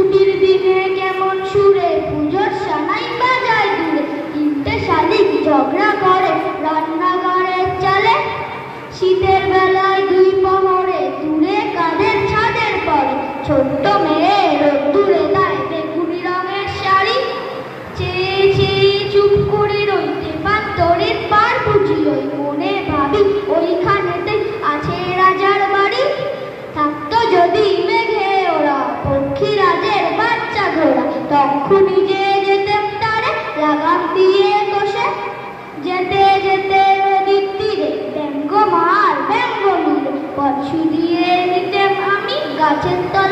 ছুটির দিনে কেমন সুরে পুজোর সানাই বাজায় দূরে, তিনটে শালিক ঝগড়া করে রান্নাঘরের চালে। শীতের বেলায় দুই প্রহরে দূরে কাঁধের ছাদের পরে ছোট্ট মেয়ে রোদ্দুরে দেয় বেগুনি রঙের শাড়ি। চেয়ে চেয়ে চুপ করে রইতে পান্তরের পার বুঝি ওই মনে ভাবি ওইখানেতে আছে রাজার বাড়ি। থাকতো যদি মেঘে ওরা পক্ষীরাজের বাচ্চা ঘোড়া, তখনই যে যেতেম তারে লাগাম দিয়ে কষে। যেতে যেতে নদীর তীরে ব্যঙ্গ মার ব্যঙ্গ নীরে, পথ শুধিয়ে নিতেম আমি গাছের তলায়